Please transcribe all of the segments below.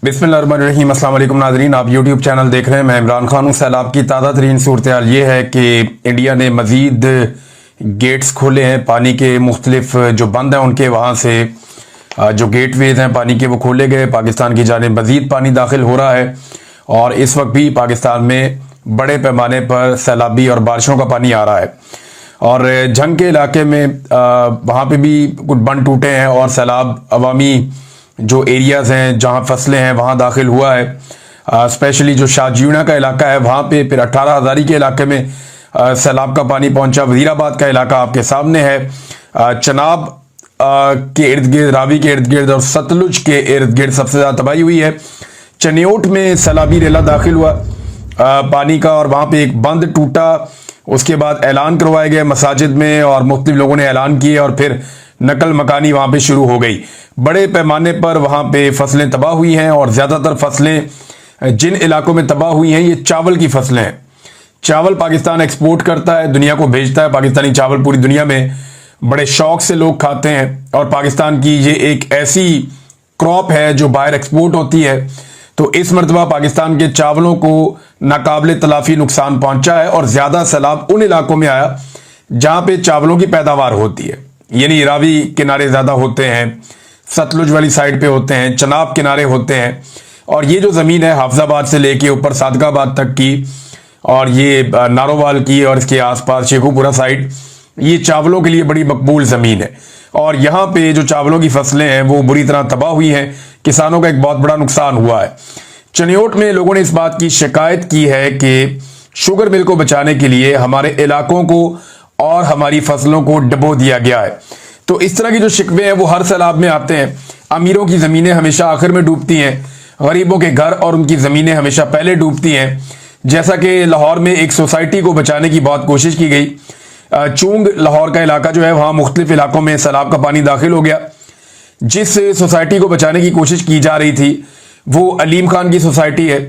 बिस्मिल्लाहिर्रहमानिर्रहीम। अस्सलाम वालेकुम नाज़रीन, आप यूट्यूब चैनल देख रहे हैं। मैं इमरान खान हूँ। सैलाब की ताज़ा तरीन सूरत हाल ये है कि इंडिया ने मज़ीद गेट्स खोले हैं पानी के, मुख्तलिफ जो बंद हैं उनके वहाँ से जो गेटवेज हैं पानी के वो खोले गए। पाकिस्तान की जानिब मज़ीद पानी दाखिल हो रहा है और इस वक्त भी पाकिस्तान में बड़े पैमाने पर सैलाबी और बारिशों का पानी आ रहा है। और जंग के इलाके में वहाँ पे भी कुछ बंद टूटे हैं और सैलाब अवामी जो एरियाज़ हैं जहाँ फसलें हैं वहाँ दाखिल हुआ है। स्पेशली जो शाहजीना का इलाका है वहाँ पे, फिर 18 हज़ारी के इलाके में सैलाब का पानी पहुँचा। वज़ीराबाद का इलाका आपके सामने है। चनाब के इर्द गिर्द, रावी के इर्द गिर्द और सतलुज के इर्द गिर्द सबसे ज़्यादा तबाही हुई है। चनियोट में सैलाबी रेला दाखिल हुआ पानी का और वहाँ पे एक बंद टूटा। उसके बाद ऐलान करवाए गए मसाजिद में और मुख्तलिफ लोगों ने ऐलान किए और फिर नकल मकानी वहाँ पे शुरू हो गई। बड़े पैमाने पर वहाँ पे फसलें तबाह हुई हैं और ज़्यादातर फसलें जिन इलाकों में तबाह हुई हैं ये चावल की फसलें हैं। चावल पाकिस्तान एक्सपोर्ट करता है, दुनिया को भेजता है। पाकिस्तानी चावल पूरी दुनिया में बड़े शौक से लोग खाते हैं और पाकिस्तान की ये एक ऐसी क्रॉप है जो बाहर एक्सपोर्ट होती है। तो इस मरतबा पाकिस्तान के चावलों को नाकाबिले तलाफी नुकसान पहुंचा है और ज़्यादा सैलाब उन इलाकों में आया जहाँ पे चावलों की पैदावार होती है, यानी रावी किनारे ज़्यादा होते हैं, सतलुज वाली साइड पे होते हैं, चनाब किनारे होते हैं। और ये जो ज़मीन है हाफजाबाद से लेके ऊपर सादकाबाद तक की और ये नारोवाल की और इसके आसपास शेखुपुरा साइड, ये चावलों के लिए बड़ी मकबूल ज़मीन है। और यहाँ पे जो चावलों की फसलें हैं वो बुरी तरह तबाह हुई हैं। किसानों का एक बहुत बड़ा नुकसान हुआ है। चनियोट में लोगों ने इस बात की शिकायत की है कि शुगर मिल को बचाने के लिए हमारे इलाकों को और हमारी फसलों को डबो दिया गया है। तो इस तरह की जो शिकवे हैं वो हर सैलाब में आते हैं। अमीरों की ज़मीनें हमेशा आखिर में डूबती हैं, गरीबों के घर और उनकी ज़मीनें हमेशा पहले डूबती हैं। जैसा कि लाहौर में एक सोसाइटी को बचाने की बहुत कोशिश की गई। चूंग लाहौर का इलाका जो है वहाँ मुख्तलिफ इलाकों में सैलाब का पानी दाखिल हो गया। जिस सोसाइटी को बचाने की कोशिश की जा रही थी वो अलीम खान की सोसाइटी है।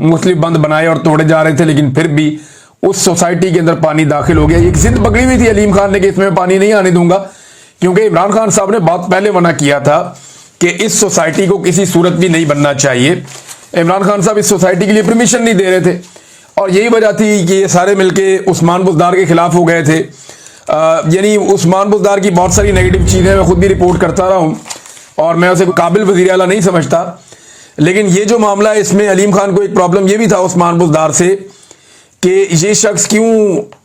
मुख्तलिफ बंद बनाए और तोड़े जा रहे थे लेकिन फिर भी उस सोसाइटी के अंदर पानी दाखिल हो गया। एक जिद पकड़ी हुई थी अलीम खान ने कि इसमें पानी नहीं आने दूंगा, क्योंकि इमरान खान साहब ने बहुत पहले मना किया था कि इस सोसाइटी को किसी सूरत भी नहीं बनना चाहिए। इमरान खान साहब इस सोसाइटी के लिए परमिशन नहीं दे रहे थे और यही वजह थी कि ये सारे मिलके उस्मान बुज़दार के खिलाफ हो गए थे। यानी उस्मान बुज़दार की बहुत सारी नेगेटिव चीज़ें मैं खुद भी रिपोर्ट करता रहा हूँ और मैं उसे काबिल वज़ीर आला नहीं समझता। लेकिन ये जो मामला है इसमें अलीम खान को एक प्रॉब्लम ये भी था उस्मान बुज़दार से कि ये शख्स क्यों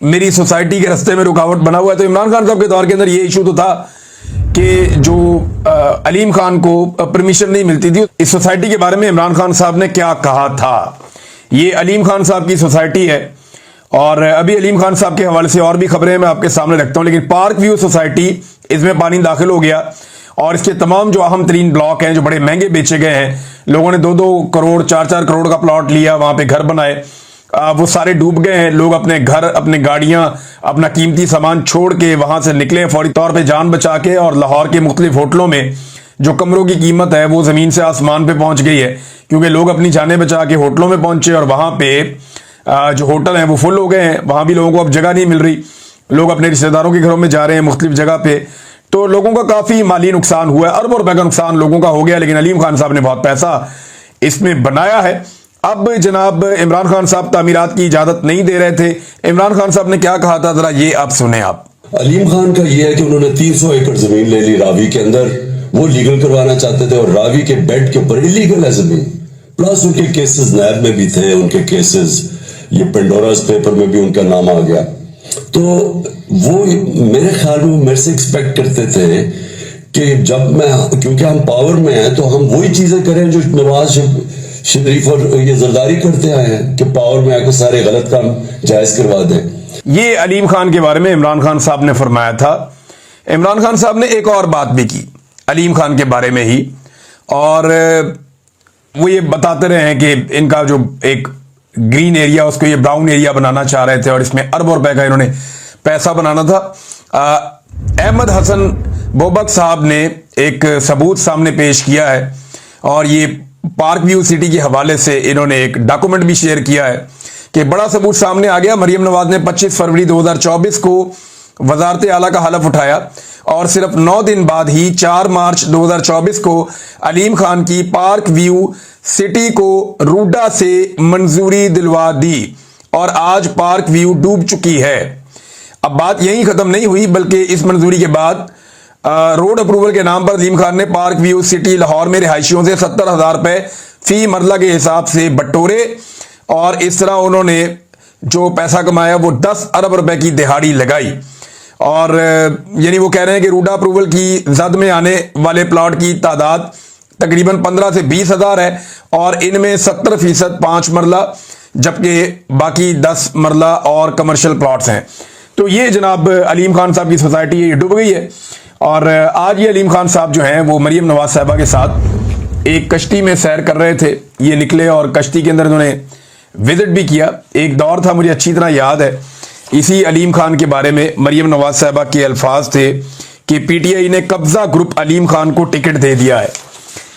मेरी सोसाइटी के रास्ते में रुकावट बना हुआ है। तो इमरान खान साहब के दौर के अंदर ये इशू तो था कि जो अलीम खान को परमिशन नहीं मिलती थी। इस सोसाइटी के बारे में इमरान खान साहब ने क्या कहा था, ये अलीम खान साहब की सोसाइटी है और अभी अलीम खान साहब के हवाले से और भी खबरें मैं आपके सामने रखता हूँ। लेकिन पार्क व्यू सोसाइटी, इसमें पानी दाखिल हो गया और इसके तमाम जो अहम तरीन ब्लॉक हैं जो बड़े महंगे बेचे गए हैं, लोगों ने 2-2 करोड़ 4-4 करोड़ का प्लॉट लिया, वहाँ पे घर बनाए, वो सारे डूब गए हैं। लोग अपने घर, अपने गाड़ियां, अपना कीमती सामान छोड़ के वहां से निकले फौरी तौर पे जान बचा के। और लाहौर के मुख्तलिफ होटलों में जो कमरों की कीमत है वो ज़मीन से आसमान पे पहुंच गई है, क्योंकि लोग अपनी जानें बचा के होटलों में पहुंचे और वहां पे जो होटल हैं वो फुल हो गए हैं। वहां भी लोगों को अब जगह नहीं मिल रही, लोग अपने रिश्तेदारों के घरों में जा रहे हैं मुख्तलिफ जगह पे। तो लोगों का काफ़ी माली नुकसान हुआ है, अरबों रुपए का नुकसान लोगों का हो गया। लेकिन अलीम खान साहब ने बहुत पैसा इसमें बनाया है। अब जनाब इमरान खान साहब तामीरात की इजाजत नहीं दे रहे थे। इमरान खान साहब ने क्या कहा था, जरा ये आप सुने। आप अलीम खान का ये है कि उन्होंने 300 एकड़ जमीन ले ली रावी के अंदर, वो लीगल करवाना चाहते थे और रावी के बेड के ऊपर इलीगल है जमीन। प्लस उनके केसेस नैब में भी थे, उनके केसेस ये पेंडोरास पेपर में भी उनका नाम आ गया। तो वो मेरे ख्याल में मेरे से एक्सपेक्ट करते थे कि जब मैं, क्योंकि हम पावर में हैं तो हम वही चीजें करें जो नवाज शरीफ और ये जरदारी करते आए हैं कि पावर में आकर सारे गलत काम जायज करवा दें। ये अलीम खान के बारे में इमरान खान साहब ने फरमाया था। इमरान खान साहब ने एक और बात भी की अलीम खान के बारे में ही, और वो ये बताते रहे हैं कि इनका जो एक ग्रीन एरिया उसको ये ब्राउन एरिया बनाना चाह रहे थे और इसमें अरबों रुपए का इन्होंने पैसा बनाना था। अहमद हसन बोबक साहब ने एक सबूत सामने पेश किया है और ये पार्क व्यू सिटी के हवाले से इन्होंने एक डॉक्यूमेंट भी शेयर किया है कि बड़ा सबूत सामने आ गया। मरियम नवाज ने 25 फरवरी 2024 को वजारत आला का हलफ उठाया। और सिर्फ 9 दिन बाद ही 4 मार्च 2024 को अलीम खान की पार्क व्यू सिटी को रूडा से मंजूरी दिलवा दी और आज पार्क व्यू डूब चुकी है। अब बात यहीं खत्म नहीं हुई, बल्कि इस मंजूरी के बाद रोड अप्रूवल के नाम पर अलीम खान ने पार्क व्यू सिटी लाहौर में रिहायशियों से 70,000 रुपए फी मरला के हिसाब से बटोरे और इस तरह उन्होंने जो पैसा कमाया वो 10 अरब रुपए की दिहाड़ी लगाई। और यानी वो कह रहे हैं कि रूडा अप्रूवल की जद में आने वाले प्लॉट की तादाद तकरीबन 15 से 20 हजार है और इनमें 70% 5 मरला जबकि बाकी 10 मरला और कमर्शियल प्लॉट्स हैं। तो ये जनाब अलीम खान साहब की सोसाइटी है, ये डूब गई है। और आज ये अलीम खान साहब जो हैं वो मरियम नवाज साहबा के साथ एक कश्ती में सैर कर रहे थे। ये निकले और कश्ती के अंदर उन्होंने विजिट भी किया। एक दौर था, मुझे अच्छी तरह याद है, इसी अलीम खान के बारे में मरियम नवाज साहबा के अल्फाज थे कि पीटीआई ने कब्जा ग्रुप अलीम खान को टिकट दे दिया है।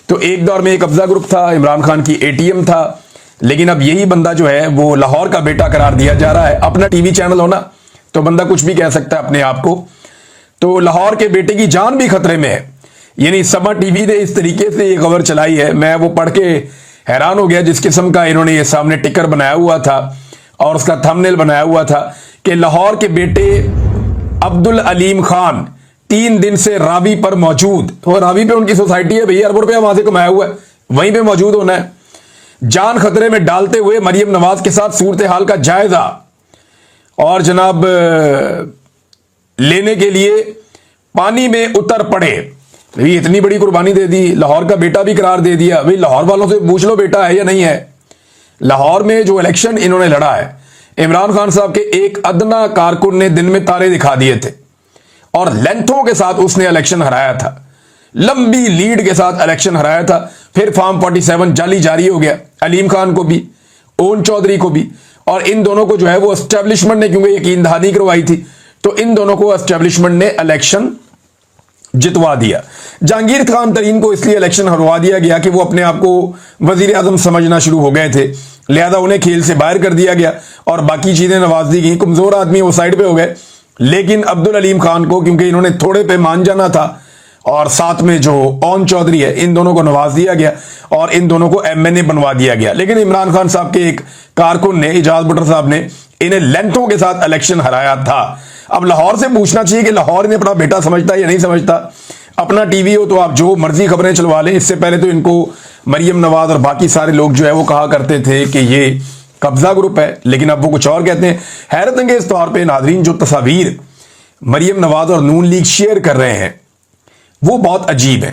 तो एक दौर में एक कब्जा ग्रुप था, इमरान खान की एटीएम था, लेकिन अब यही बंदा जो है वो लाहौर का बेटा करार दिया जा रहा है। अपना टीवी चैनल होना तो बंदा कुछ भी कह सकता है अपने आप को। तो लाहौर के बेटे की जान भी खतरे में है। यानी समा टीवी ने इस तरीके से ये खबर चलाई है, मैं वो पढ़ के हैरान हो गया जिस किस्म का इन्होंने ये सामने टिकर बनाया हुआ था और उसका थंबनेल बनाया हुआ था कि लाहौर के बेटे अब्दुल अलीम खान 3 दिन से रावी पर मौजूद। तो रावी पे उनकी सोसाइटी है भैया, अरबों रुपया वहां से कमाया हुआ है, वहीं पे मौजूद होना है। जान खतरे में डालते हुए मरियम नवाज के साथ सूरत हाल का जायजा और जनाब लेने के लिए पानी में उतर पड़े। भाई इतनी बड़ी कुर्बानी दे दी, लाहौर का बेटा भी करार दे दिया। भाई लाहौर वालों से पूछ लो बेटा है या नहीं है। लाहौर में जो इलेक्शन इन्होंने लड़ा है, इमरान खान साहब के एक अदना कारकुन ने दिन में तारे दिखा दिए थे और लेंथों के साथ उसने इलेक्शन हराया था, लंबी लीड के साथ इलेक्शन हराया था। फिर फॉर्म 47 जाली जारी हो गया, अलीम खान को भी, ओन चौधरी को भी, और इन दोनों को जो है वो एस्टेब्लिशमेंट ने, क्योंकि यकीन दहानी करवाई थी, तो इन दोनों को एस्टेब्लिशमेंट ने इलेक्शन जितवा दिया। जहांगीर खान तरीन को इसलिए इलेक्शन हरवा दिया गया कि वो अपने आप को वजीर आजम समझना शुरू हो गए थे, लिहाजा उन्हें खेल से बाहर कर दिया गया और बाकी चीजें नवाज दी गई। कमजोर आदमी वो साइड पे हो गए, लेकिन अब्दुल अलीम खान को क्योंकि इन्होंने थोड़े पे मान जाना था और साथ में जो ओन चौधरी है, इन दोनों को नवाज दिया गया और इन दोनों को एमएनए बनवा दिया गया। लेकिन इमरान खान साहब के एक कारकुन ने, इजाज भुट्टर साहब ने, इन्हें लेंथों के साथ इलेक्शन हराया था। अब लाहौर से पूछना चाहिए कि लाहौर इन्हें अपना बेटा समझता है या नहीं समझता। अपना टीवी हो तो आप जो मर्जी खबरें चलवा लें। इससे पहले तो इनको मरियम नवाज और बाकी सारे लोग जो है वो कहा करते थे कि ये कब्जा ग्रुप है, लेकिन अब वो कुछ और कहते हैं। हैरत अंगेज तौर पर नाजरीन, जो तस्वीर मरियम नवाज और नून लीग शेयर कर रहे हैं वो बहुत अजीब है।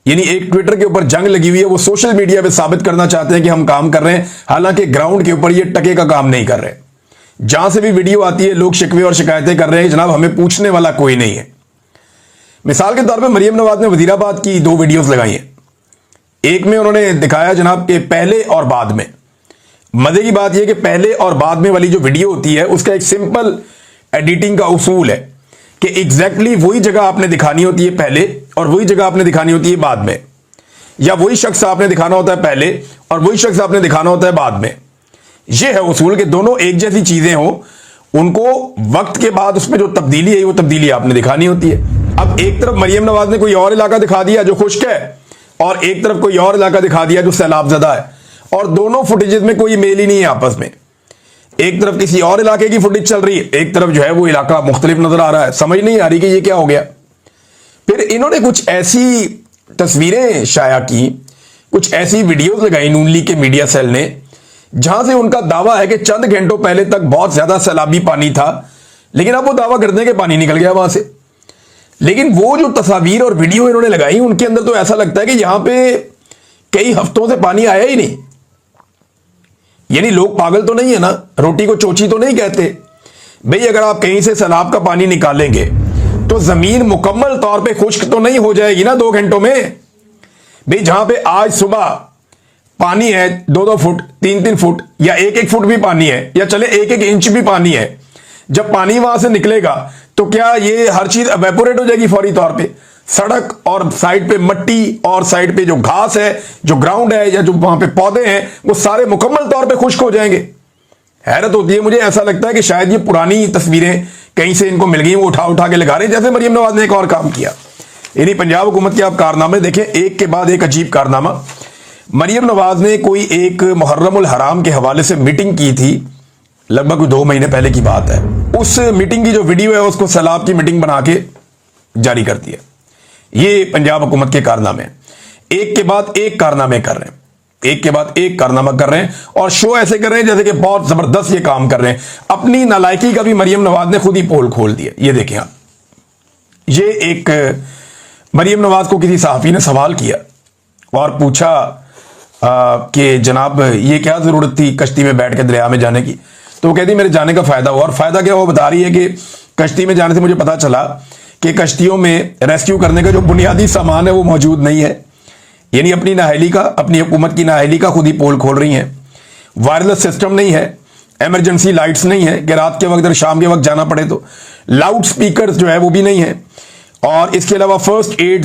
यानी एक ट्विटर के ऊपर जंग लगी हुई है, वो सोशल मीडिया पे साबित करना चाहते हैं कि हम काम कर रहे हैं, हालांकि ग्राउंड के ऊपर ये टके का काम नहीं कर रहे। जहां से भी वीडियो आती है लोग शिकवे और शिकायतें कर रहे हैं, जनाब हमें पूछने वाला कोई नहीं है। मिसाल के तौर पे मरियम नवाज ने वजीराबाद की 2 वीडियोस लगाई हैं। एक में उन्होंने दिखाया जनाब के पहले और बाद में। मजे की बात यह कि पहले और बाद में वाली जो वीडियो होती है उसका एक सिंपल एडिटिंग का उसूल है कि एग्जैक्टली वही जगह आपने दिखानी होती है पहले और वही जगह आपने दिखानी होती है बाद में, या वही शख्स आपने दिखाना होता है पहले और वही शख्स आपने दिखाना होता है बाद में। यह है उसूल कि दोनों एक जैसी चीजें हो, उनको वक्त के बाद उसमें जो तब्दीली है वो तब्दीली आपने दिखानी होती है। अब एक तरफ मरियम नवाज ने कोई और इलाका दिखा दिया जो खुश्क है और एक तरफ कोई और इलाका दिखा दिया जो सैलाब ज़दा है, और दोनों फुटेजेस में कोई मेल ही नहीं है आपस में। एक तरफ किसी और इलाके की फुटेज चल रही है, एक तरफ जो है वो इलाका मुख्तलिफ नजर आ रहा है। समझ नहीं आ रही कि ये क्या हो गया। फिर इन्होंने कुछ ऐसी तस्वीरें शाया की, कुछ ऐसी वीडियोस लगाई नून लीग के मीडिया सेल ने, जहां से उनका दावा है कि चंद घंटों पहले तक बहुत ज्यादा सैलाबी पानी था, लेकिन अब वो दावा करते हैं कि पानी निकल गया वहां से। लेकिन वो जो तस्वीर और वीडियो इन्होंने लगाई उनके अंदर तो ऐसा लगता है कि यहां पे कई हफ्तों से पानी आया ही नहीं। यानी लोग पागल तो नहीं है ना, रोटी को चोची तो नहीं कहते भाई। अगर आप कहीं से सैलाब का पानी निकालेंगे तो जमीन मुकम्मल तौर पे खुश्क तो नहीं हो जाएगी ना 2 घंटों में भाई। जहां पे आज सुबह पानी है 2-2 फुट, 3-3 फुट या 1-1 फुट भी पानी है, या चले 1-1 इंच भी पानी है, जब पानी वहां से निकलेगा तो क्या ये हर चीज एवेपोरेट हो जाएगी फौरी तौर पे? सड़क और साइड पे मट्टी और साइड पे जो घास है, जो ग्राउंड है, या जो वहां पे पौधे हैं, वो सारे मुकम्मल तौर पे खुश्क हो जाएंगे। हैरत होती है मुझे, ऐसा लगता है कि शायद ये पुरानी तस्वीरें कहीं से इनको मिल गई, वो उठा उठा के लगा रहे हैं। जैसे मरियम नवाज ने एक और काम किया, यानी पंजाब हुकूमत के आप कारनामे देखें, एक के बाद एक अजीब कारनामा। मरियम नवाज ने कोई एक मुहर्रमुल हराम के हवाले से मीटिंग की थी, लगभग 2 महीने पहले की बात है। उस मीटिंग की जो वीडियो है उसको सैलाब की मीटिंग बना के जारी कर दिया। ये पंजाब हुकूमत के कारनामे हैं, एक के बाद एक कारनामे कर रहे हैं, एक के बाद एक कारनामा कर रहे हैं, और शो ऐसे कर रहे हैं जैसे कि बहुत जबरदस्त ये काम कर रहे हैं। अपनी नालायकी का भी मरियम नवाज ने खुद ही पोल खोल दिया। ये देखें आप, ये एक मरियम नवाज को किसी सहाफी ने सवाल किया और पूछा कि जनाब ये क्या जरूरत थी कश्ती में बैठ के दरिया में जाने की। तो वो कहती मेरे जाने का फायदा हुआ। और फायदा क्या, वो बता रही है कि कश्ती में जाने से मुझे पता चला कि कश्तियों में रेस्क्यू करने का जो बुनियादी सामान है वो मौजूद नहीं है। यानी अपनी नाअहली का, अपनी हुकूमत की नाअहली का खुद ही पोल खोल रही हैं। वायरलेस सिस्टम नहीं है, इमरजेंसी लाइट्स नहीं है कि रात के वक्त और शाम के वक्त जाना पड़े तो, लाउड स्पीकर जो है वो भी नहीं है, और इसके अलावा फर्स्ट एड